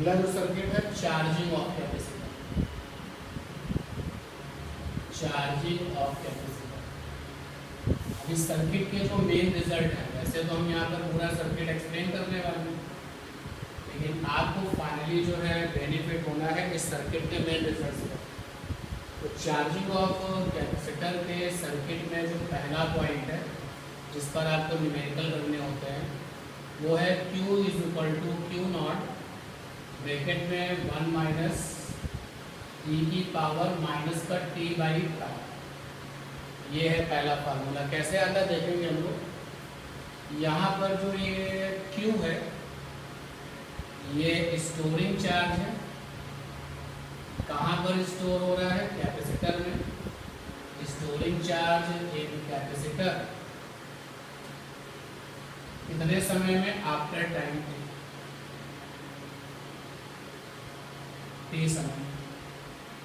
अगला जो सर्किट है charging of capacitor, charging of capacitor. अब इस सर्किट के जो मेन रिजल्ट है, वैसे तो हम यहाँ पर पूरा सर्किट एक्सप्लेन करने वाले हैं, लेकिन आपको फाइनली जो है बेनिफिट होना है इस सर्किट के मेन रिजल्ट से। तो चार्जिंग ऑफ कैपेसिटर के सर्किट में जो पहला पॉइंट है जिस पर आपको न्यूमेरिकल करने होते हैं वो है Q is equal to Q naught bracket में 1 माइनस e की पावर माइनस का t बाई टाउ। ये है पहला फार्मूला। कैसे आता है देखेंगे हम लोग। यहाँ पर जो ये Q है ये स्टोरिंग चार्ज है। कहाँ पर स्टोर हो रहा है? कैपेसिटर में। स्टोरिंग चार्ज इन कैपेसिटर कितने समय में? आफ्टर टाइम t समय।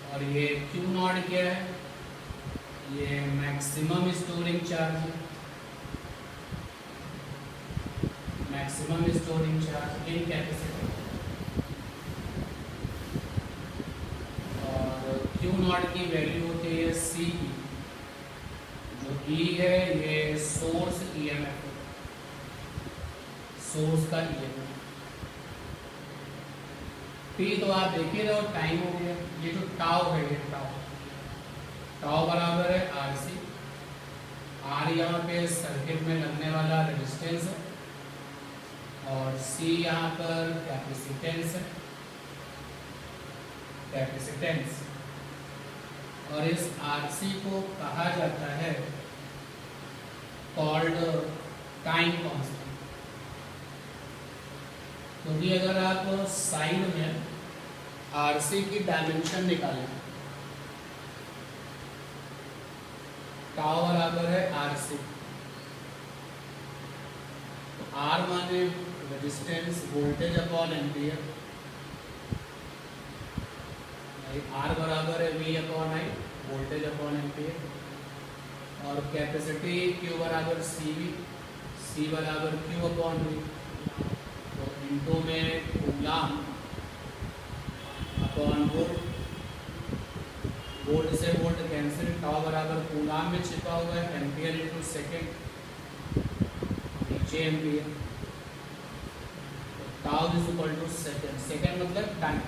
और ये Q नॉट क्या है? ये मैक्सिमम स्टोरिंग चार्ज है, maximum storing charge in capacitor. और Q नॉट की वैल्यू होती है C की। जो E है ये सोर्स EMF, सोर्स का EMF। T तो आप देख ही रहे हो, टाइम हो गया। ये जो टाउ है ये टाउ बराबर है RC। R यहाँ पे सर्किट में लगने वाला रेजिस्टेंस है और C यहाँ पर कैपेसिटेंस है, कैपेसिटेंस। और इस RC को कहा जाता है कॉल्ड टाइम कांस्टेंट। क्योंकि अगर आप साइड में RC की डायमेंशन निकालें, टाउ बराबर है RC। तो R माने resistance, voltage upon ampere. R बराबर है V upon I, voltage upon ampere. और कैपेसिटी Q बराबर CV, C बराबर Q अपॉन V। तो इनटू में कूलाम अपॉन वोल्ट, वोल्ट से वोल्ट कैंसिल, टाउ बराबर कूलाम में छिपा हुआ है एम्पियर इंटू सेकेंड, नीचे ampere. Tau is equal to second, second मतलब टाइम।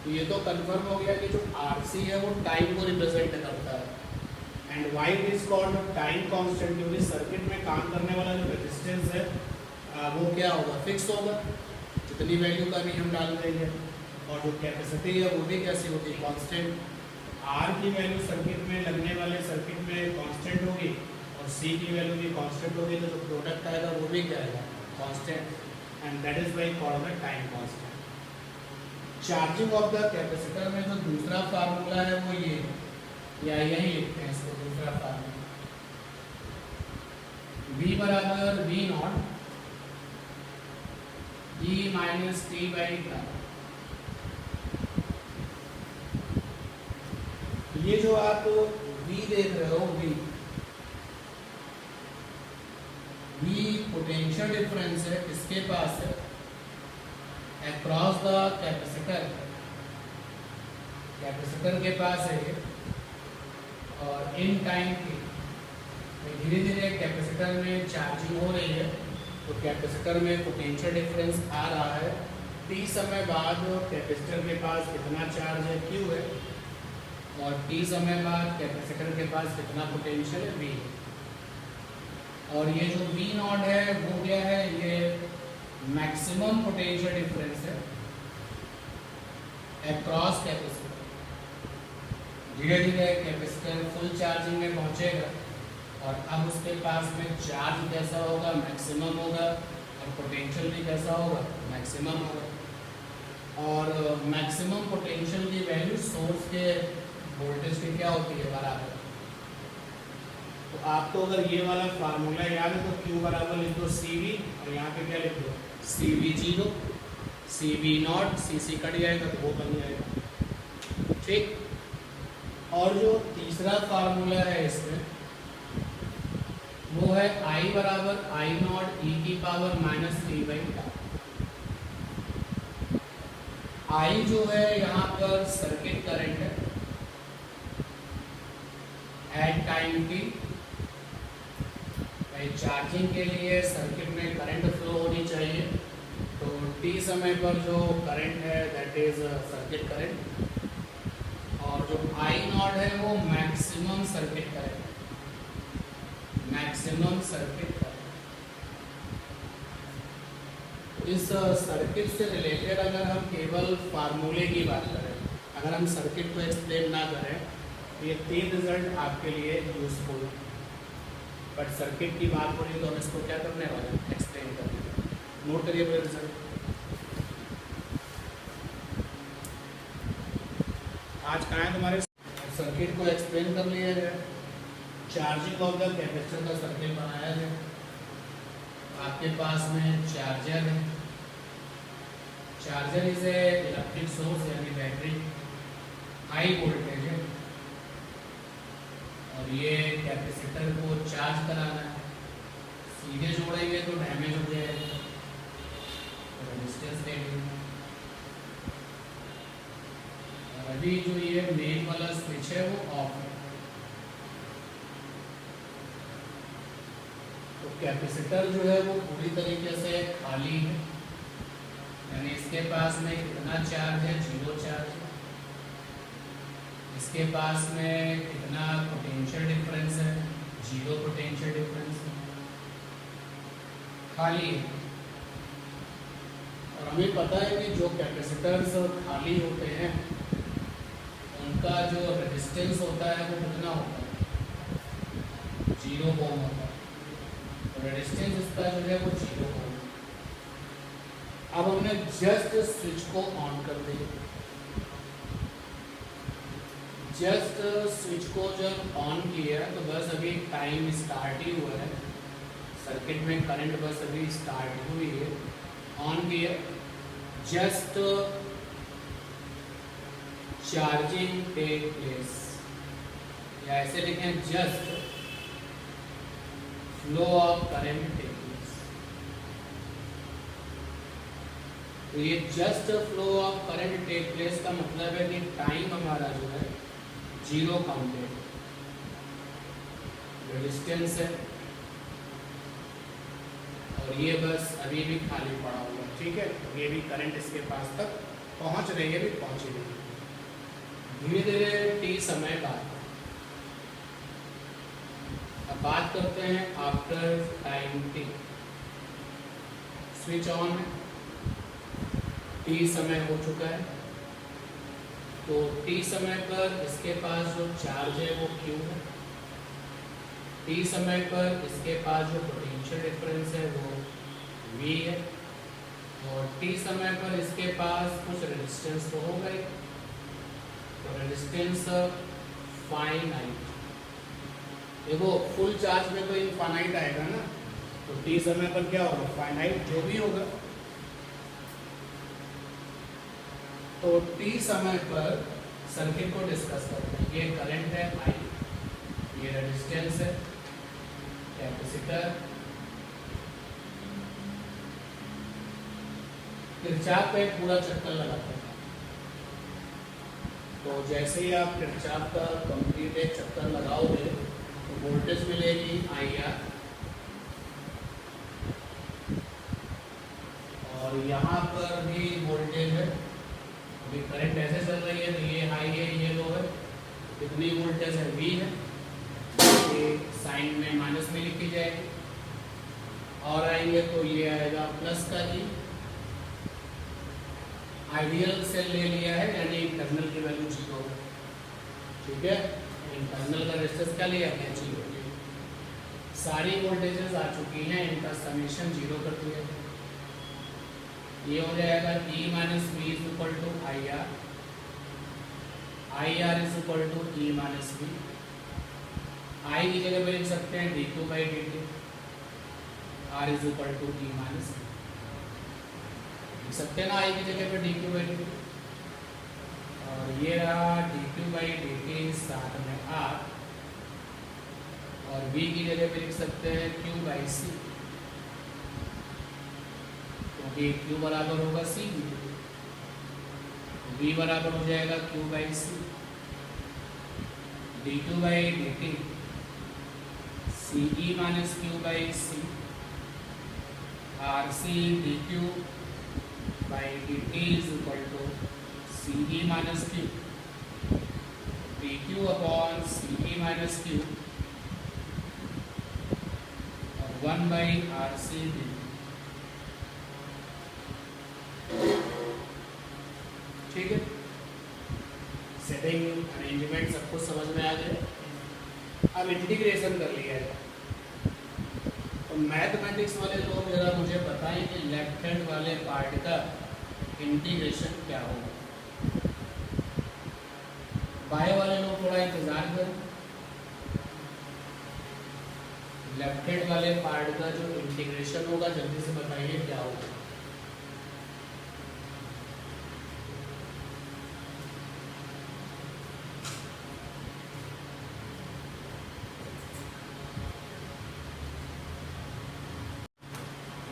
तो ये तो कंफर्म हो गया कि जो RC है वो टाइम को रिप्रेजेंट करता है। And why it is called time constant, क्योंकि सर्किट में काम करने वाला जो रेजिस्टेंस है वो क्या होगा? फिक्स होगा, जितनी वैल्यू का भी हम डाल देंगे। और जो कैपेसिटी है वो भी कैसी होगी? कांस्टेंट। R की वैल्यू सर्किट में लगने वाले सर्किट में कांस्टेंट होगी और C की वैल्यू भी कांस्टेंट होगी, तो जो प्रोडक्ट आएगा वो भी क्या आएगा? Constant. And that is why called the time constant. Charging of the capacitor में जो दूसरा फार्मूला है वो ये, या यही लिखते हैं इसको, दूसरा फार्मूला V बराबर V not E minus T by tau. ये जो आप V देख रहे हो, V पोटेंशियल डिफरेंस है, इसके पास है अक्रॉस द कैपेसिटर, कैपेसिटर के पास है ये। और इन टाइम की धीरे धीरे कैपेसिटर में चार्जिंग हो रही है, तो कैपेसिटर में पोटेंशियल डिफरेंस आ रहा है। T समय बाद कैपेसिटर के पास कितना चार्ज है? Q है। और T समय बाद कैपेसिटर के पास कितना पोटेंशियल है? V। और ये जो V नॉट है वो क्या है? ये मैक्सिमम पोटेंशियल डिफरेंस है अक्रॉस कैपेसिटर। धीरे धीरे कैपेसिटर फुल चार्जिंग में पहुंचेगा और अब उसके पास में चार्ज कैसा होगा? मैक्सिमम होगा। और पोटेंशियल भी कैसा होगा? मैक्सिमम होगा। और मैक्सिमम पोटेंशियल की वैल्यू सोर्स के वोल्टेज की क्या होती है? बराबर। तो आपको अगर ये वाला फार्मूला याद है तो Q बराबर लिख दो CV, और यहाँ पे क्या लिख दो? CV0, CV0, CC कट जाएगा तो वो बन जाएगा। ठीक। और जो तीसरा फार्मूला है इसमें वो है I बराबर I नॉट E की power minus T by tau. I जो है यहाँ पर सर्किट करंट है एट टाइम टी। चार्जिंग के लिए सर्किट में करंट फ्लो होनी चाहिए, तो टी समय पर जो करंट है दैट इज सर्किट करंट, और जो आई नॉट है वो maximum circuit current, maximum circuit current. इस सर्किट से रिलेटेड अगर हम केवल फार्मूले की बात करें, अगर हम सर्किट को एक्सप्लेन ना करें, तो ये 3 रिजल्ट आपके लिए यूजफुल है। बट सर्किट की बात हो रही है तो हम इसको क्या करने वाले हैं, एक्सप्लेन करने वाले। नोट करिए मेरे रिजल्ट। आज कहाँ है तुम्हारे, सर्किट को एक्सप्लेन कर लिया गया, चार्जिंग ऑफ द कैपेसिटर का सर्किट बनाया गया, आपके पास में चार्जर है, charger is a electric source यानी बैटरी, हाई वोल्टेज है, और ये कैपेसिटर को चार्ज कराना है। सीधे जोड़ेंगे तो डैमेज हो जाएगा, तो रेजिस्टेंस देंगे। और अभी जो ये मेन वाला स्विच है वो ऑफ है, तो कैपेसिटर जो है वो पूरी तरीके से खाली है, यानी इसके पास में कितना चार्ज है, 0 चार्ज है। इसके पास में कितना पोटेंशियल डिफरेंस है, 0 पोटेंशियल डिफरेंस है, खाली है। और हमें पता है कि जो कैपेसिटर्स खाली होते हैं उनका जो रेजिस्टेंस होता है वो कितना होता है, 0 ओम होता है, तो रेजिस्टेंस इसका जो है वो 0 ओम। अब हमने जस्ट स्विच को ऑन कर दिया, जस्ट स्विच को जब ऑन किया तो बस अभी टाइम स्टार्ट ही हुआ है, सर्किट में करंट बस अभी स्टार्ट हुई है, ऑन किया, जस्ट चार्जिंग टेक प्लेस, या ऐसे लिखें just flow of current take place. तो ये just flow of current take place का मतलब है कि टाइम हमारा जो है 0 काउंटेड, रेजिस्टेंस है, और ये बस अभी भी खाली पड़ा हुआ है, ठीक है। तो ये भी करंट इसके पास तक पहुंच रही है, भी पहुंची रही है। धीरे धीरे टी समय बाद, अब बात करते हैं after time T. Switch on है, टी समय हो चुका है, तो टी समय पर इसके पास जो चार्ज है वो Q है, टी समय पर इसके पास जो पोटेंशियल डिफरेंस है वो V है, और टी समय पर इसके पास कुछ रेजिस्टेंस तो हो गई, तो रेजिस्टेंस फाइनाइट। देखो फुल चार्ज में तो इनफाइनाइट आएगा ना, तो टी समय पर क्या होगा, फाइनाइट जो भी होगा। तो टी समय पर सर्किट को डिस्कस करते हैं। ये करंट है I, ये रेजिस्टेंस है, कैपेसिटर, किरचॉफ पे पूरा चक्कर लगाते हैं। तो जैसे ही आप किरचॉफ का कंप्लीट एक चक्कर लगाओगे तो वोल्टेज मिलेगी IR, और यहाँ पर भी वोल्टेज है, अभी करंट ऐसे चल रही है तो ये हाई है, ये लो है, कितनी वोल्टेज है, V है, ये साइन में माइनस में लिखी जाएगी, और आएंगे तो ये आएगा प्लस का E। आइडियल सेल ले लिया है यानी इंटरनल की वैल्यू 0 है, ठीक है। इंटरनल का रेजिस्टेंस क्या लिया है, 0। सारी वोल्टेजेस आ चुकी हैं, इनका समेशन 0 कर दिया। ये हो जाएगा E minus V is equal to IR, IR is equal to E minus V। I की जगह पे लिख सकते हैं dQ by dt, R is equal to E minus V, लिख सकते हैं ना I की जगह पे dQ बाई dt, और ये रहा dQ बाई dt साथ में R, और V की जगह पे लिख सकते हैं Q बाई C, क्योंकि Q बराबर होगा C की। v बराबर हो जाएगा q by C, D Q by D T C E minus Q by C, R C D Q by D T is equal to C E minus Q D Q upon C E minus Q और 1 by R C D. ठीक है, setting arrangement सब कुछ समझ में आ गया। अब integration कर लिया है। तो मैथमेटिक्स वाले लोग जरा मुझे बताएं कि लेफ्ट हैंड वाले पार्ट का इंटीग्रेशन क्या होगा। बाएं वाले लोग थोड़ा इंतजार करें। लेफ्ट हैंड वाले पार्ट का जो इंटीग्रेशन होगा जल्दी से बताइए क्या होगा।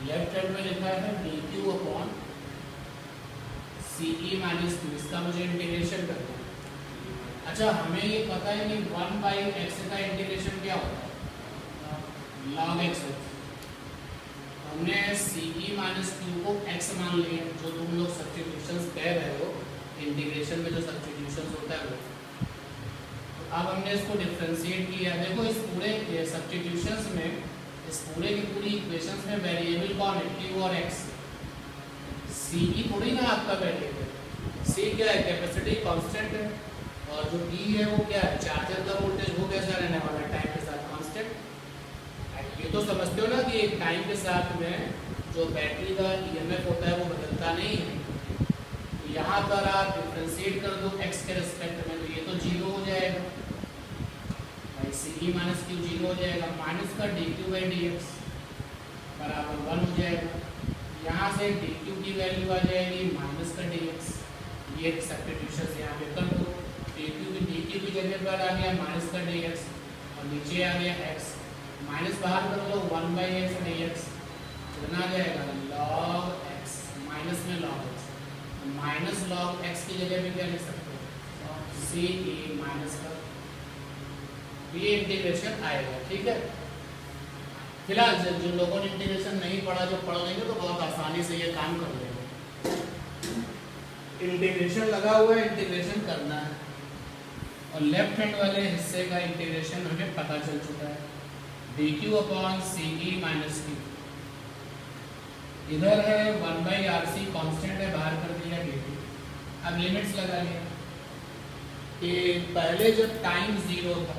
लेफ्ट हैंड में लिखा है D Q upon C E minus Q, इसका मुझे इंटीग्रेशन करना है। अच्छा, हमें ये पता है कि 1 बाई एक्स का इंटीग्रेशन क्या होता है, लॉग एक्स होता है। हमने सी ई माइनस क्यू को एक्स मान लिया, जो तुम लोग सब्स्टिट्यूशंस कह रहे हो, इंटीग्रेशन में जो सब्स्टिट्यूशंस होता है वो। तो अब हमने इसको डिफ्रेंशिएट किया। देखो इस पूरे सब्स्टिट्यूशंस में, इस पूरे की पूरी इक्वेशंस में वेरिएबल कौन है, क्यू और एक्स। सी ई थोड़ी ना आपका वेरिएबल, सी क्या है, कैपेसिटी कांस्टेंट है, और जो ई है वो क्या है, चार्जर का वोल्टेज, वो कैसा रहने वाला है, टाइम के साथ कांस्टेंट। ये तो समझते हो ना कि टाइम के साथ में जो बैटरी का ईएमएफ होता है वो बदलता नहीं है। तो यहाँ पर आप डिफ्रेंशिएट कर दो एक्स के रिस्पेक्ट में, तो ये तो जीरो हो जाएगा, सी ई माइनस क्यू जीरो हो जाएगा, माइनस का D Q by D x बराबर 1 हो जाएगा। यहाँ से डी क्यू की वैल्यू आ जाएगी माइनस का डी एक्स, ये सब्स्टिट्यूशन यहाँ पे कर दो। डी क्यू की जगह पर आ गया माइनस का डी एक्स और नीचे आ गया एक्स, माइनस बाहर कर लो 1 बाई एक्स डी एक्स, कितना आ जाएगा लॉग एक्स, माइनस में log x, minus log x की जगह पे क्या लिख सकते हो, सी ई माइनस का, ये इंटीग्रेशन आएगा। ठीक है, फिलहाल जो लोगों ने इंटीग्रेशन नहीं पढ़ा, जो पढ़ लेंगे तो बहुत आसानी से ये काम कर लेंगे। इंटीग्रेशन लगा हुआ है, इंटीग्रेशन करना है, और लेफ्ट हैंड वाले हिस्से का इंटीग्रेशन हमें पता चल चुका है, D Q upon C E minus Q. इधर है 1 बाई आर सी कॉन्स्टेंट है, बाहर कर दिया डी टी। अब लिमिट्स लगा लिया कि पहले जब टाइम 0 था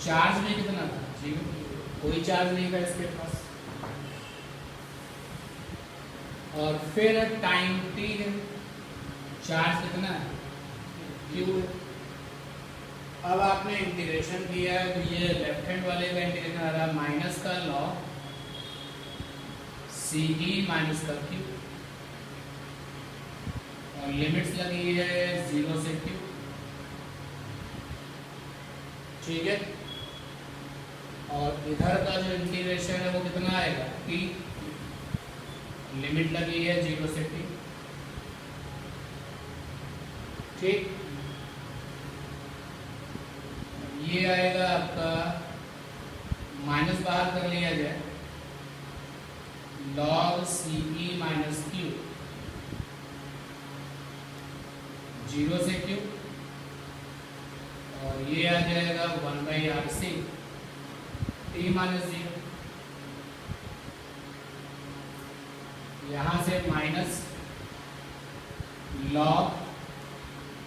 चार्ज में कितना था, 0, कोई चार्ज नहीं था इसके पास। और फिर टाइम t है, चार्ज कितना है, q है। अब आपने इंटीग्रेशन किया है, तो ये लेफ्ट हैंड वाले का इंटीग्रेशन आ रहा है माइनस का लॉग सी ई माइनस का q, और लिमिट्स लगी है 0 से q। ठीक है, और इधर का जो इंटीग्रेशन है वो कितना आएगा, t, लिमिट लगी है 0 से t। ठीक, ये आएगा आपका, माइनस बाहर कर लिया जाए, log C E minus Q 0 से q, और ये आ जाएगा 1 by R C T minus 0। यहाँ से माइनस लॉग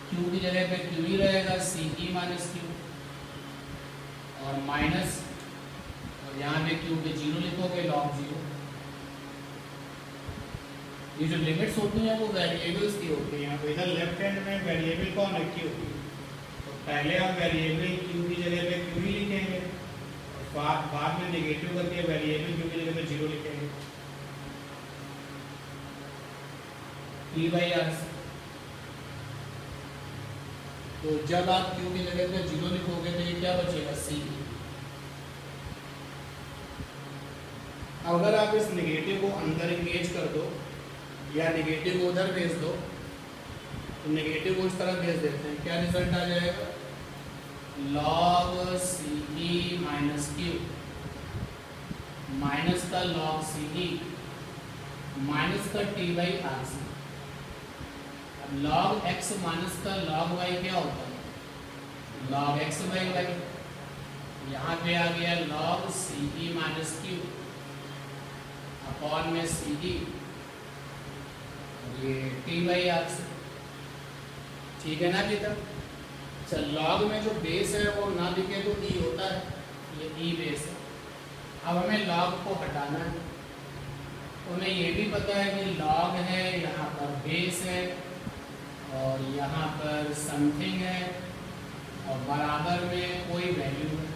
क्यू की जगह पे क्यू ही रहेगा, सी ई माइनस क्यू, और माइनस, और यहाँ पे क्यू पे 0 लिखोगे, लॉग 0। ये जो लिमिट्स होती हैं वो वेरिएबल्स की होती हैं। तो इधर लेफ्ट हैंड में वेरिएबल कौन है, क्यू। तो पहले हम वेरिएबल क्यू की जगह पे क्यू ही लिखेंगे, और बाद में नेगेटिव करके वेरिएबल क्यू की जगह पे 0 लिखेंगे, p बाई आर। तो जब आप q की जगह पे 0 लिखोगे तो ये क्या बचेगा, c। अगर आप इस नेगेटिव को अंदर इंगेज कर दो या नेगेटिव उधर भेज दो, तो नेगेटिव उस तरफ भेज देते हैं, क्या रिजल्ट आ जाएगा? log CE minus Q, minus का log CE माइनस का t बाई आर सी। अब log x माइनस का log y क्या होता है? log x by y। यहाँ पे आ गया log CE minus Q upon में CE, ये t बाई आर सी। ठीक है ना अभी तक? चल लॉग में जो बेस है वो ना दिखे तो ई होता है, ये ई बेस है। अब हमें लॉग को हटाना है, तो हमें ये भी पता है कि लॉग है, यहाँ पर बेस है और यहाँ पर समथिंग है और बराबर में कोई वैल्यू है।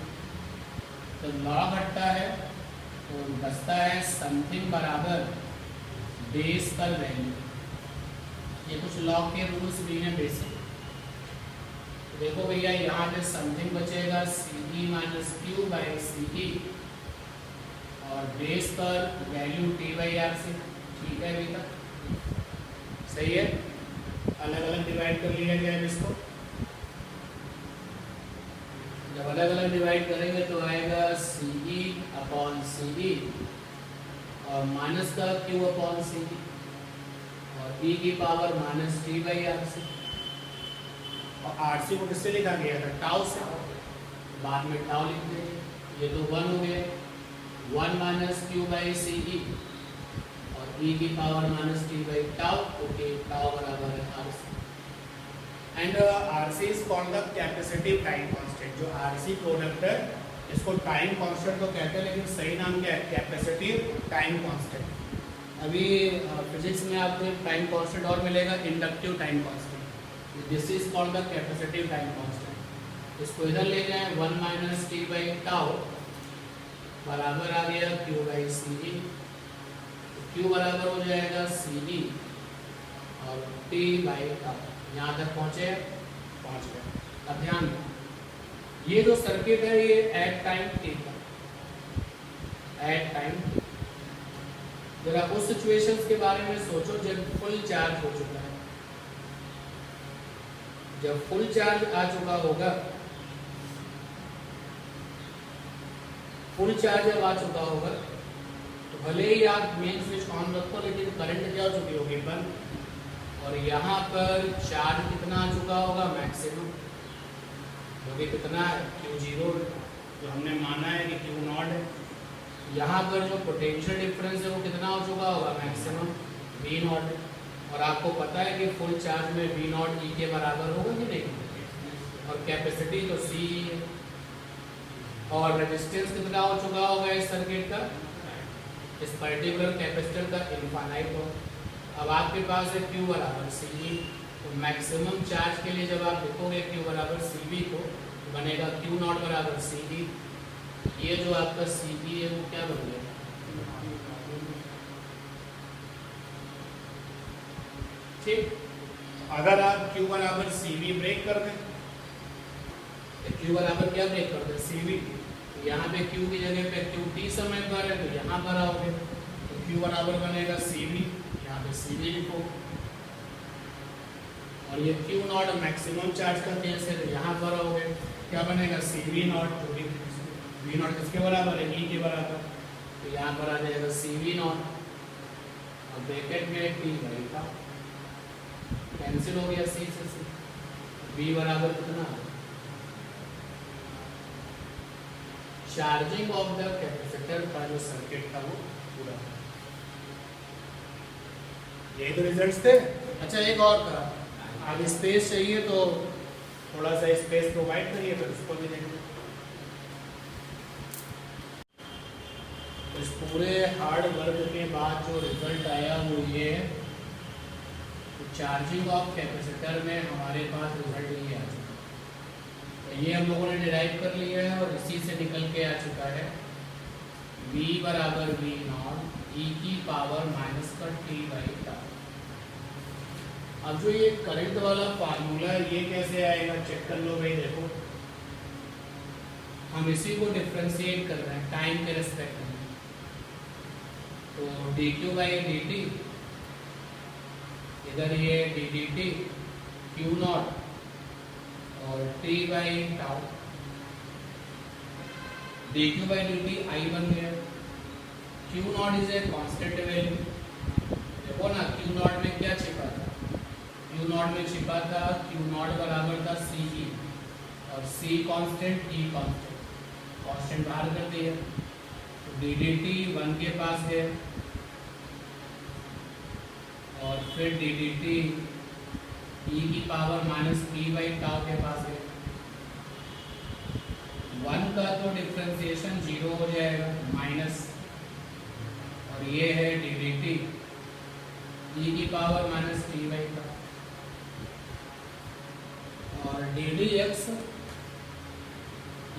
तो लॉग हटता है तो बचता है समथिंग बराबर बेस पर वैल्यू। ये कुछ लॉग के रूल्स भी हैं बेसिक। देखो भैया यहाँ पे समथिंग बचेगा CE minus Q by CE और बेस पर value t by R C. ठीक है अभी तक सही है? अलग अलग डिवाइड कर लिया गया है इसको। जब अलग अलग डिवाइड करेंगे तो आएगा CE अपॉन CE और माइनस का Q अपॉन CE और e की power minus t by R C. और आरसी को किससे लिखा गया था? टाउ से। बाद में टाउ लिख देंगे, ये तो 1 हो गया, 1 माइनस क्यू बाई CE और e की power minus t by tau. Okay, tau बराबर है RC. And RC is called the capacitive time constant. जो आरसी प्रोडक्ट है इसको टाइम कांस्टेंट तो कहते हैं, लेकिन सही नाम क्या है? Capacitive time constant. अभी फिजिक्स में आपको एक टाइम कांस्टेंट और मिलेगा, inductive time constant. This is called the capacitive time constant. इसको इधर ले जाएं, 1 माइनस टी बाई टाउ बराबर आ गया क्यू बाई CE। क्यू बराबर हो जाएगा CE और t बाई टाउ। यहाँ तक पहुँचे? पहुँच गए। अब ध्यान दें, ये जो सर्किट है ये एट टाइम t का, एट टाइम t। जरा उस सिचुएशंस के बारे में सोचो जब फुल चार्ज हो चुका है। जब फुल चार्ज आ चुका होगा, फुल चार्ज जब आ चुका होगा तो भले ही आप मेन स्विच ऑन रखो, लेकिन करंट क्या हो चुकी होगी? बंद। और यहाँ पर चार्ज कितना आ चुका होगा? मैक्सिमम, जो कि कितना है? Q0, जो हमने माना है कि Q0 है। यहाँ पर जो पोटेंशियल डिफरेंस है वो कितना हो चुका होगा? Maximum V0। और आपको पता है कि फुल चार्ज में V0 E के बराबर होगा कि नहीं? और कैपेसिटी तो C है। और रेजिस्टेंस कितना हो चुका होगा इस सर्किट का? इस पर्टिकुलर कैपेसिटर का इनफाइनाइट हो। अब आपके पास है Q बराबर CE, तो मैक्सिमम चार्ज के लिए जब आप लिखोगे Q बराबर CB को, बनेगा Q0 बराबर CE। ये जो आपका CE है वो क्या बन गया? ठीक। अगर आप Q बराबर CV ब्रेक कर दें, Q बराबर क्या ब्रेक कर दें? CV। यहाँ पे Q की जगह पे QT समय पर है तो यहाँ पर आओगे तो Q बराबर बनेगा CV, यहाँ पे CV लिखो। और ये Q0 मैक्सिमम चार्ज का केस है तो यहाँ पर आओगे, क्या बनेगा? CV0। तो V0 किसके बराबर है? E के बराबर, तो यहाँ पर आ जाएगा CV0 और ब्रैकेट में T बाई टाउ। कैंसिल हो गया C से C। V बराबर कितना? चार्जिंग ऑफ द कैपेसिटर का जो सर्किट था वो पूरा। यही तो रिजल्ट्स थे। अच्छा एक और था, अब स्पेस चाहिए तो थोड़ा सा स्पेस प्रोवाइड करिए, फिर उसको भी देखें। इस पूरे हार्ड वर्क के बाद जो रिजल्ट आया वो ये है, तो चार्जिंग ऑफ कैपेसिटर में हमारे पास रिजल्ट ये आ चुका है। तो ये हम लोगों ने डिराइव कर लिया है और इसी से निकल के आ चुका है V बराबर V0 E की पावर माइनस का T बाई टाउ। अब जो ये करंट वाला फार्मूला है ये कैसे आएगा? चेक कर लो भाई। देखो हम इसी को डिफ्रेंशिएट कर रहे हैं टाइम के रिस्पेक्ट में। तो dq बाई dt इधर ये D D T Q naught और T by tau, D Q by D T I बन गया। Q naught is a constant value. देखो ना क्यू नॉट में क्या छिपा था, क्यू नॉट में छिपा था क्यू नॉट बराबर था सी ई, और सी कांस्टेंट ई कांस्टेंट, कांस्टेंट बाहर कर दिया तो डी डी टी 1 के पास है और फिर डी डी टी ई की power minus P by tau के पास है। 1 का तो डिफरेंशिएशन 0 हो जाएगा माइनस, और ये है डी डी टी ई की power minus T by tau, और डी डी एक्स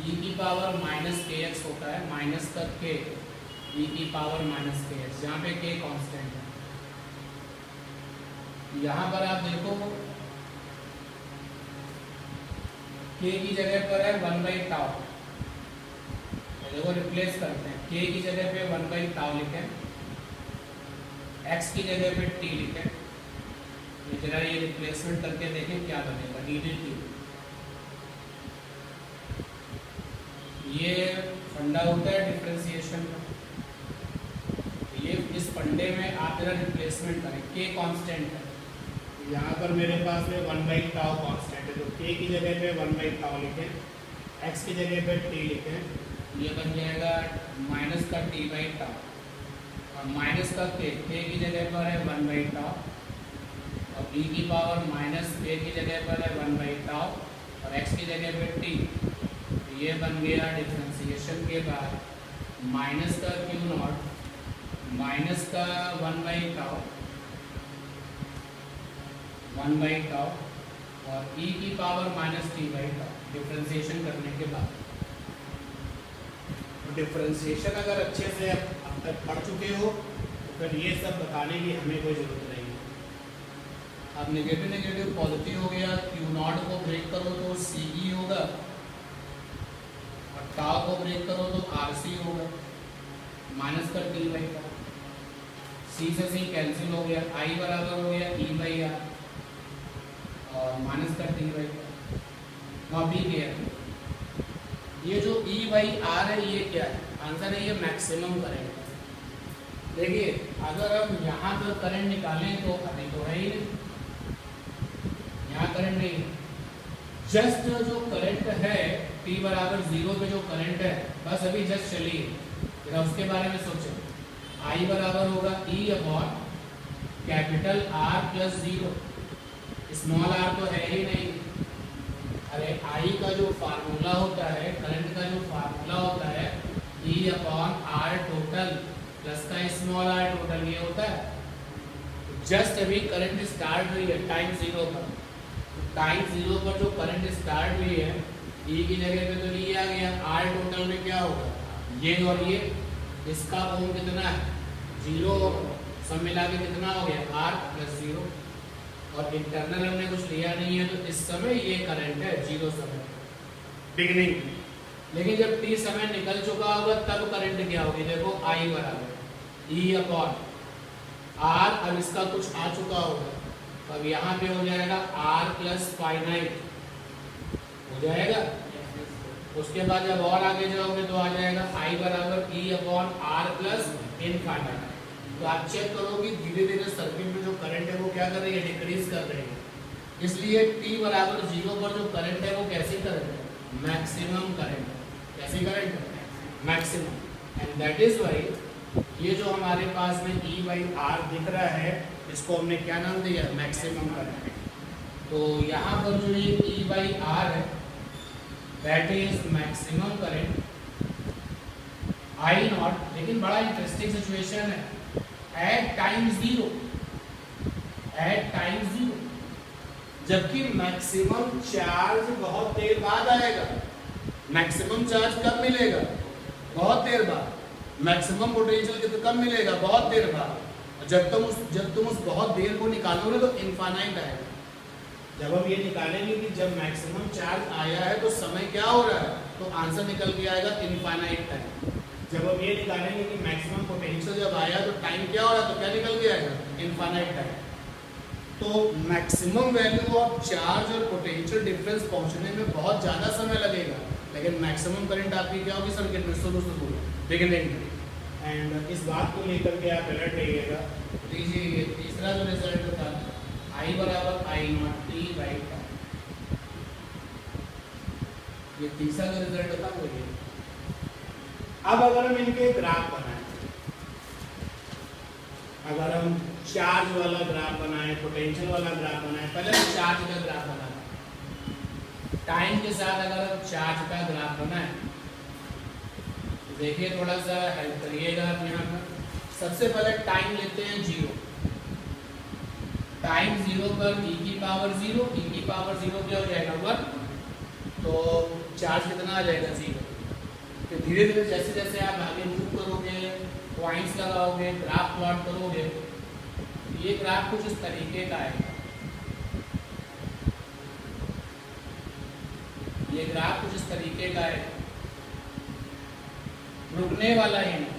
ई की पावर माइनस के एक्स होता है, माइनस का के ई की पावर माइनस के एक्स, जहाँ पे के कांस्टेंट है। यहाँ पर आप देखो के की जगह पर है 1 बाई टाउ, देखो रिप्लेस करते हैं, के की जगह पे 1 बाई टाउ लिखें, एक्स की जगह पे टी लिखें, जरा ये रिप्लेसमेंट करके देखें क्या बनेगा। डी डी टी, ये फंडा होता है डिफरेंशिएशन का, ये इस फंडे में आप जरा रिप्लेसमेंट करें, के कांस्टेंट है, यहाँ पर मेरे पास में 1 बाई टाउ कांस्टेंट है, तो के की जगह पे 1 बाई टाउ लिखें, एक्स की जगह पे टी लिखें, ये बन जाएगा माइनस का टी बाई टाउ, और माइनस का के की जगह पर है 1 बाई टाउ, और ई की पावर माइनस के की जगह पर है 1 बाई टाउ, और एक्स की जगह पे टी, ये बन गया डिफरेंशिएशन के बाद माइनस का क्यू नॉट माइनस का 1 बाई टाउ, 1 बाई टाउ, और ई की power minus T by tau, differentiation करने के बाद। तो डिफरेंशिएशन अगर अच्छे से अब तक पढ़ चुके हो तो फिर ये सब बताने की हमें कोई ज़रूरत नहीं है। अब नेगेटिव नेगेटिव पॉजिटिव हो गया, क्यू नॉट को ब्रेक करो तो सी ई होगा, और टाउ को ब्रेक करो तो आर सी होगा, माइनस का टी बाई टाउ, सी से सी कैंसिल हो गया, आई बराबर हो गया ई बाई आर, और माइनस का टी बाई टाउ। वहाँ बी गया, ये जो ई बाई आर है ये क्या है, आंसर है ये मैक्सिमम करंट। देखिए अगर हम यहाँ पर करंट निकालें तो अभी तो है ही नहीं, यहाँ करंट नहीं, जस्ट जो करंट है t बराबर 0 पे जो करंट है बस अभी जस्ट चलिए, जरा उसके बारे में सोचें। I बराबर होगा E upon capital R plus 0, small r तो है ही नहीं। अरे I का जो फार्मूला होता है, करंट का जो फार्मूला होता है E upon R total plus का स्मॉल r टोटल, ये होता है। जस्ट अभी करंट स्टार्ट हुई है टाइम 0 पर, टाइम 0 पर जो करंट स्टार्ट हुई है E की जगह पे तो E आ गया, R टोटल में क्या होगा ये और ये, इसका ओम कितना है 0, सब मिला के कितना हो गया R प्लस 0, और इंटरनल हमने कुछ लिया नहीं है तो इस समय ये करंट है 0 समय बिगिनिंग। लेकिन जब t समय निकल चुका होगा तब करंट क्या होगी, देखो I बराबर E अपॉन R, अब इसका कुछ आ चुका होगा तो अब यहाँ पे हो जाएगा R प्लस फाइनाइट हो जाएगा। उसके बाद जब और आगे जाओगे तो आ जाएगा I बराबर E upon R plus infinite. तो आप चेक करो कि धीरे धीरे सर्किट में जो करंट है वो क्या कर रही है, डिक्रीज कर रही है। इसलिए t बराबर 0 पर जो करंट है वो कैसी करंट है, मैक्सिमम करंट है। कैसी करंट है, maximum. And that is why ये जो हमारे पास में E बाई R दिख रहा है इसको हमने क्या नाम दिया, मैक्सिमम करंट। तो यहाँ पर जो ये E बाई R है that is maximum current I not. लेकिन बड़ा इंटरेस्टिंग सिचुएशन है, एट टाइम 0, एट टाइम 0, जबकि मैक्सिमम चार्ज बहुत देर बाद आएगा। मैक्सिमम चार्ज कब मिलेगा, बहुत देर बाद। मैक्सिमम पोटेंशियल कब मिलेगा, बहुत देर बाद। जब तुम उस बहुत देर को निकालोगे तो इनफाइनाइट आएगा। जब हम ये निकालेंगे कि जब मैक्सिमम चार्ज आया है तो समय क्या हो रहा है, तो आंसर निकल के आएगा इनफाइनाइट टाइम। जब हम ये निकालेंगे कि मैक्सिमम पोटेंशियल जब आया तो टाइम क्या हो रहा है, तो क्या निकल के आएगा, इनफाइनाइट टाइम। तो मैक्सिमम वैल्यू ऑफ चार्ज और पोटेंशियल डिफरेंस पहुंचने में बहुत ज़्यादा समय लगेगा, लेकिन मैक्सिमम करंट आपकी क्या होगी सर्किट में, शुरू से पूरा बिगिनिंग में। एंड इस बात को लेकर के आप अलर्ट रहिएगा। लीजिए ये तीसरा जो रिजल्ट था, I बराबर आई नॉट टी बाई टाइम, ये तीसरा जो रिजल्ट था वो ये। अब अगर हम इनके ग्राफ बनाएं, अगर हम चार्ज वाला ग्राफ बनाएं, पोटेंशियल वाला ग्राफ बनाएं, पहले हम चार्ज का ग्राफ बनाएं। टाइम के साथ अगर हम चार्ज का ग्राफ बनाएं तो देखिए थोड़ा सा हेल्प करिएगा आप यहाँ पर। सबसे पहले टाइम लेते हैं 0। टाइम 0 पर e की पावर 0, e की पावर 0 क्या हो जाएगा 1, तो चार्ज कितना आ जाएगा 0। तो धीरे धीरे जैसे जैसे आप आगे मूव करोगे, पॉइंट्स लगाओगे, ग्राफ प्लॉट करोगे, ये ग्राफ कुछ इस तरीके का आएगा। ये ग्राफ कुछ इस तरीके का है, रुकने वाला ही नहीं।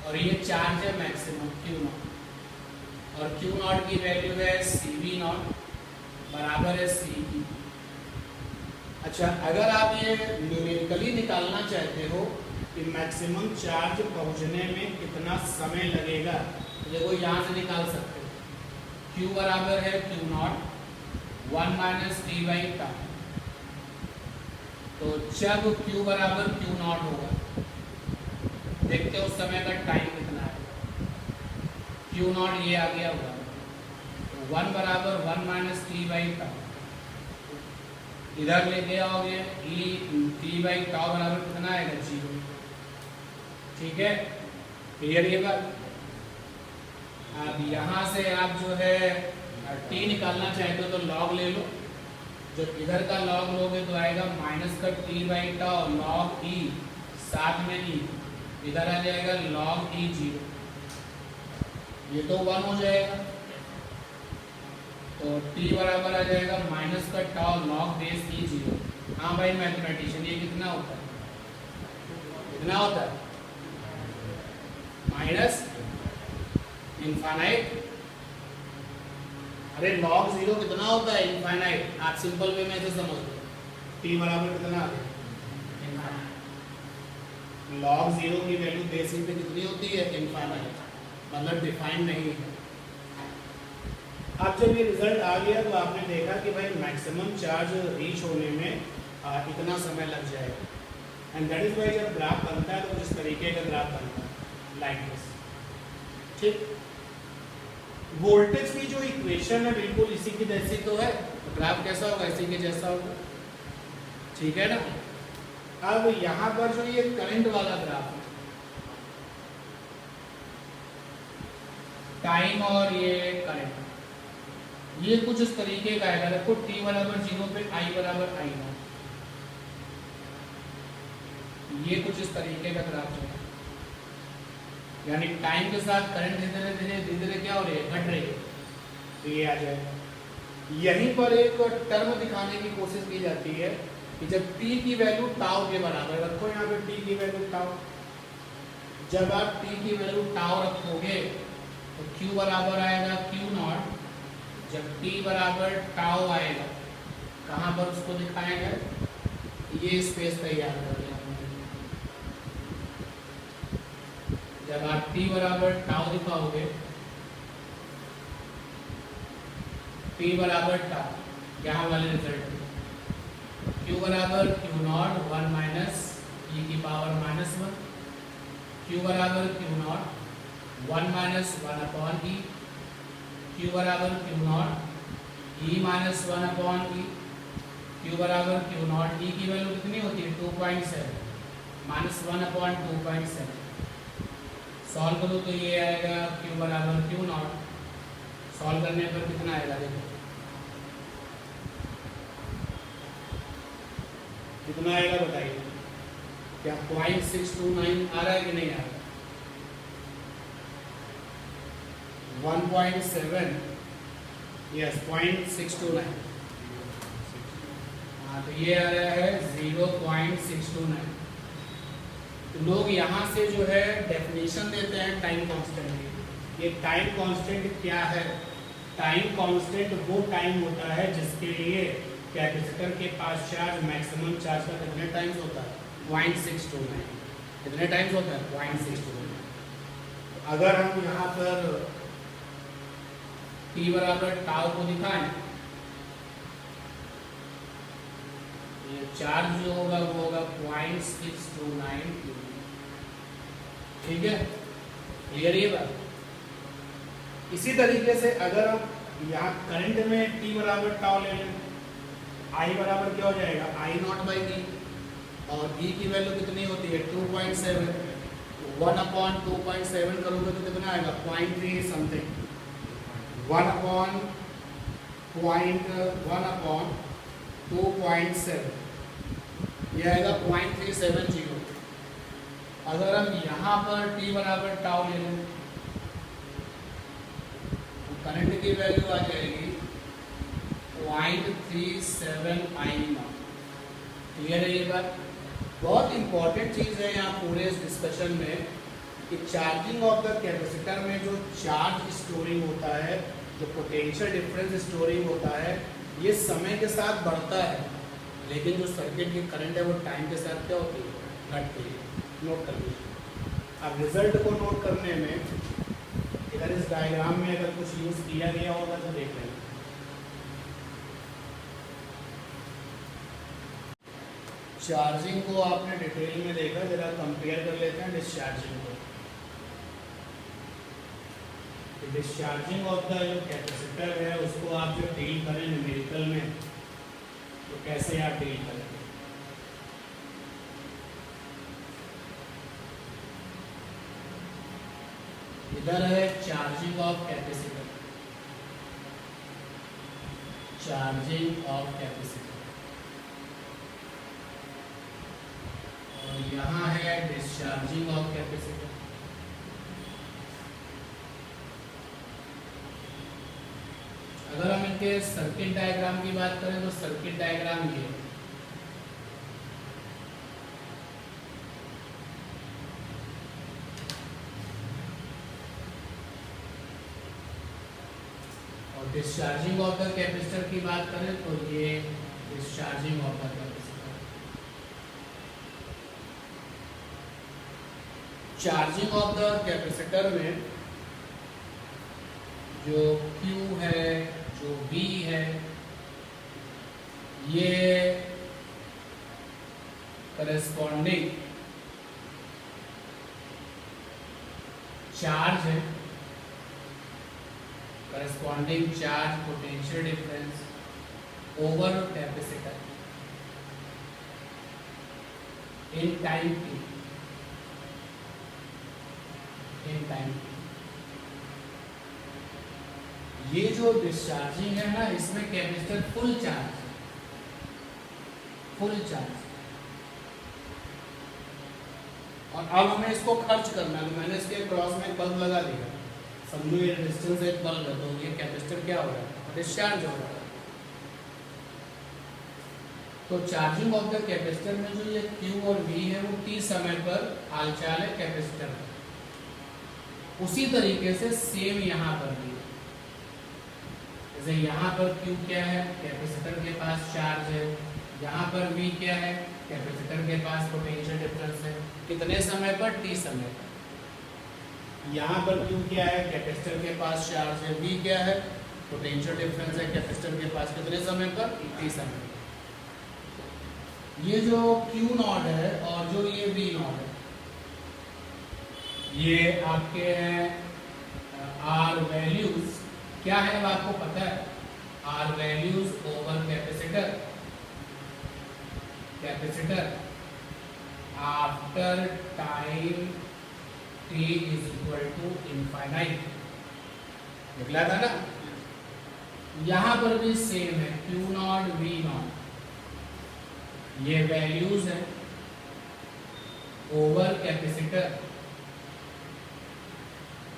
और ये चार्ज है मैक्सिमम Q0, और Q0 की वैल्यू है CV0 बराबर है CE। अच्छा, अगर आप ये न्यूमेरिकली निकालना चाहते हो कि मैक्सिमम चार्ज पहुंचने में कितना समय लगेगा, तो देखो यहाँ से निकाल सकते हो। Q बराबर है Q0 1 minus T by time. तो जब Q बराबर Q0 होगा, देखते हो उस समय का टाइम कितना है। Q0 ये आ गया होगा, 1 बराबर 1 माइनस टी बाई टाइम, इधर लेके आओगे ई टी बाई टाउ बराबर कितना आएगा 0। ठीक है, क्लियर ये बात। अब यहाँ से आप जो है टी निकालना चाहते हो तो लॉग ले लो। जब इधर का लॉग लोगे तो आएगा माइनस का टी बाई टाउ लॉग ई, साथ में ई, इधर आ जाएगा लॉग ई 0, ये तो 1 हो जाएगा। तो t बराबर आ जाएगा माइनस का टाउ लॉग बेस ई 0। हाँ भाई मैथमेटिशियन, ये कितना होता है, कितना होता है माइनस इनफाइनाइट। अरे लॉग 0 कितना होता है इनफाइनाइट, आप सिंपल वे में ऐसे समझ लो। t बराबर कितना लॉग 0 की वैल्यू बेस ई पे कितनी होती है इनफाइनाइट, मतलब डिफाइंड नहीं है। अब जब ये रिजल्ट आ गया तो आपने देखा कि भाई मैक्सिमम चार्ज रीच होने में इतना समय लग जाएगा। एंड दैट इज वाई जब ग्राफ बनता है तो इस तरीके का ग्राफ बनता है, लाइक दिस। ठीक, वोल्टेज की जो इक्वेशन है बिल्कुल इसी की जैसी तो है, तो ग्राफ कैसा होगा, इसी के जैसा होगा। ठीक है ना। अब यहाँ पर जो ये करंट वाला ग्राफ है, टाइम और ये करंट, ये कुछ इस तरीके का है। देखो t बराबर 0 पे I बराबर I नॉट, ये कुछ इस तरीके का ग्राफ है। यानी टाइम के साथ करंट धीरे धीरे धीरे क्या हो रही है, घट रही है, तो ये आ जाएगा। यहीं पर एक टर्म दिखाने की कोशिश की जाती है कि जब t की वैल्यू टाउ के बराबर, रखो यहाँ पे t की वैल्यू टाउ, जब आप t की वैल्यू टाउ रखोगे तो q बराबर आएगा Q0। जब t बराबर टाउ आएगा, कहाँ पर उसको दिखाएंगे, ये स्पेस तैयार कर लिया हमने। जब आप t बराबर टाउ दिखाओगे, t बराबर टाउ, यहाँ वाले रिजल्ट q बराबर Q0 1 माइनस e की पावर -1, q बराबर Q0 1 minus 1 upon e, q बराबर Q0 e minus 1 upon e, q बराबर Q0 e की वैल्यू कितनी होती है 2.7 माइनस 1 अपॉन 2.7। सॉल्व करो तो ये आएगा q बराबर Q0, सॉल्व करने पर कितना आएगा, देखो कितना आएगा बताइए, क्या 0.629 आ रहा है कि नहीं आ रहा, 1.7, यस 0.629। हाँ तो ये आ रहा है 0.629। तो लोग यहाँ से जो है डेफिनेशन देते हैं टाइम कांस्टेंट की। ये टाइम कांस्टेंट क्या है, टाइम कांस्टेंट वो टाइम होता है जिसके लिए कैपेसिटर के पास चार्ज मैक्सिमम चार्ज का कितने टाइम्स होता है 0.629 कितने टाइम्स होता है 0.629। अगर हम यहाँ पर t बराबर टाउ को दिखाएं, ये चार्ज जो होगा वो होगा 0.629 ठीक है, क्लियर ये बात। इसी तरीके से अगर हम यहाँ करंट में t बराबर टाउ ले लें, I बराबर क्या हो जाएगा I नॉट बाई ई, और e की वैल्यू कितनी होती है 2.7, 1/2.7 करोगे तो कितना आएगा 0.3 समथिंग, 1/2.7 ये आएगा 0.370। अगर हम यहाँ पर t बराबर टाउ ले लें तो करंट की वैल्यू आ जाएगी 0.37 I नॉट। क्लियर है ये बात। बहुत इंपॉर्टेंट चीज़ है यहाँ पूरे इस डिस्कशन में कि चार्जिंग ऑफ द कैपेसिटर में जो चार्ज स्टोरिंग होता है, जो पोटेंशियल डिफरेंस स्टोरिंग होता है, ये समय के साथ बढ़ता है, लेकिन जो सर्किट की करंट है वो टाइम के साथ क्या होती है घटती है। नोट कर लीजिए। अब रिजल्ट को नोट करने में इधर इस डायग्राम में अगर कुछ यूज़ किया गया होगा तो देख लेंगे। चार्जिंग को आपने डिटेल में देखा, जरा कंपेयर कर लेते हैं डिस्चार्जिंग को। डिस्चार्जिंग ऑफ द जो कैपेसिटर है उसको आप जो डील करें न्यूमेरिकल में, तो कैसे आप डील करेंगे। इधर है charging of capacitor, charging of capacitor, और यहाँ है डिस्चार्जिंग ऑफ कैपेसिटर। अगर हम इनके सर्किट डायग्राम की बात करें तो सर्किट डायग्राम ये, और डिस्चार्जिंग ऑफ द कैपेसिटर की बात करें तो ये discharging of the capacitor. Charging of the capacitor में जो Q है, जो V है, ये करस्पॉन्डिंग चार्ज है, corresponding charge potential difference over capacitor in time t, in time t। ये जो डिस्चार्जिंग है ना, इसमें capacitor full charge, full charge, और अब हमें इसको खर्च करना है। मैंने इसके क्रॉस में बल्ब लगा दिया, समझो ये रेजिस्टेंस एक बल्ब है, तो ये कैपेसिटर क्या हो रहा है डिस्चार्ज हो रहा है। तो चार्जिंग ऑफ द कैपेसिटर में जो ये Q और V है वो t समय पर हालचाल है कैपेसिटर में। उसी तरीके से सेम यहाँ पर भी, जैसे यहाँ पर Q क्या है कैपेसिटर के पास चार्ज है, यहाँ पर V क्या है कैपेसिटर के पास पोटेंशियल डिफरेंस है, कितने समय पर t समय पर। यहाँ पर Q क्या है कैपेसिटर के पास चार्ज है, V क्या है पोटेंशियल डिफरेंस है कैपेसिटर के पास कितने समय पर t समय पर। ये जो Q नॉट है और जो ये V नॉट है, ये आपके हैं R वैल्यूज क्या है अब आपको पता है, R values over capacitor, capacitor after time t is equal to infinite, निकला था ना। यहाँ पर भी सेम है Q नॉट V नॉट, ये वैल्यूज है over capacitor.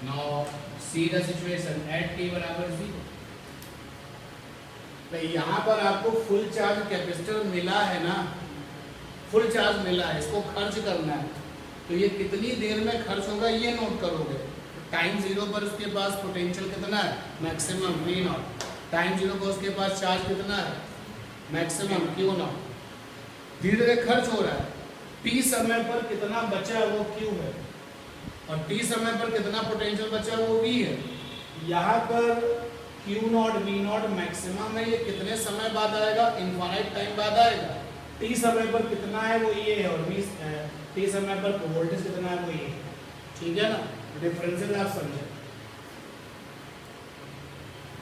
Now see the situation at t बराबर 0। तो यहाँ पर आपको फुल चार्ज कैपेसिटर मिला है ना, फुल चार्ज मिला है, इसको खर्च करना है, तो ये कितनी देर में खर्च होगा ये नोट करोगे। टाइम जीरो पर उसके पास पोटेंशियल कितना है, maximum V not. Time zero पर उसके पास चार्ज कितना है, मैक्सिमम Q नॉट। धीरे धीरे खर्च हो रहा है, T समय पर कितना बचा है वो Q है, और T समय पर कितना पोटेंशियल बचा है वो V है। यहाँ पर Q not V not maximum है, ये कितने समय बाद आएगा, इनफाइनाइट टाइम बाद आएगा। T समय पर कितना है वो ये है, और T समय पर वोल्टेज कितना है वो ये है। ठीक है ना, डिफरेंसेस आप समझे।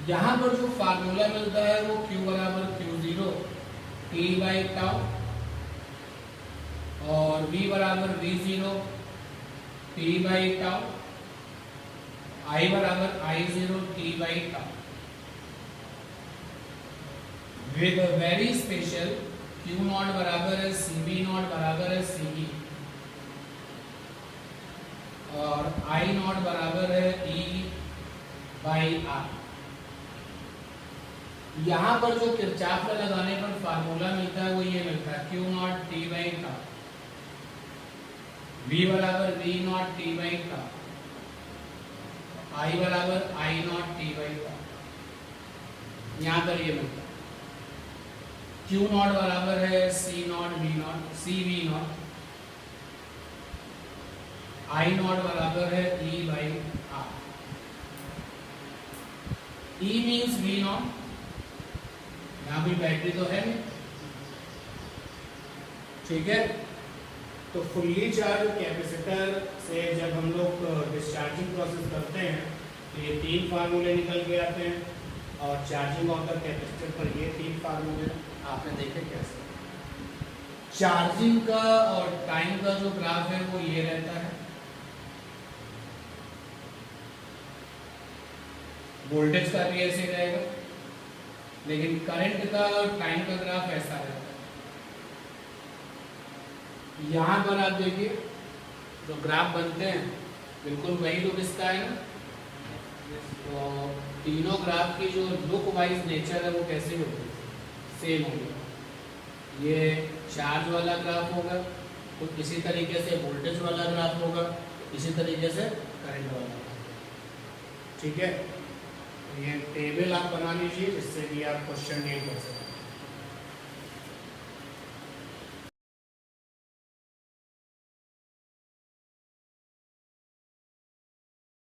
यहाँ पर जो फार्मूला मिलता है वो Q बराबर Q0 T बाई टाउ, और V बराबर V0 T by tau, I बराबर I0 T by tau. With very special Q not बराबर है CV नॉट बराबर है CE, और I नॉट बराबर है E बाई R। यहाँ पर जो किरचॉफ का लगाने पर फार्मूला मिलता है वो ये मिलता है Q not T by tau, V बराबर V not T by tau, I बराबर I not T by tau. यहाँ पर ये मिलता है Q नॉट बराबर है C not V not C V not, I not बराबर है E by R। E means V not, यहाँ भी बैटरी तो है नहीं, ठीक है। तो फुल्ली चार्ज कैपेसिटर से जब हम लोग डिस्चार्जिंग प्रोसेस करते हैं तो ये 3 फार्मूले निकल के आते हैं, और चार्जिंग ऑफ द कैपेसिटर पर ये 3 फार्मूले आपने देखे कैसे। चार्जिंग का और टाइम का जो ग्राफ है वो ये रहता है, वोल्टेज का भी ऐसे रहेगा, लेकिन करंट का और टाइम का ग्राफ ऐसा रहता है। यहाँ पर आप देखिए जो ग्राफ बनते हैं बिल्कुल वही लुक इसका है ना। तो तीनों ग्राफ की जो लुक वाइज नेचर है वो कैसे होगी, सेम होगी। ये चार्ज वाला ग्राफ होगा, तो इसी तरीके से वोल्टेज वाला ग्राफ होगा, इसी तरीके से करंट वाला, ठीक है। तो ये टेबल आप बना लीजिए जिससे कि आप क्वेश्चन डील कर सकते हैं।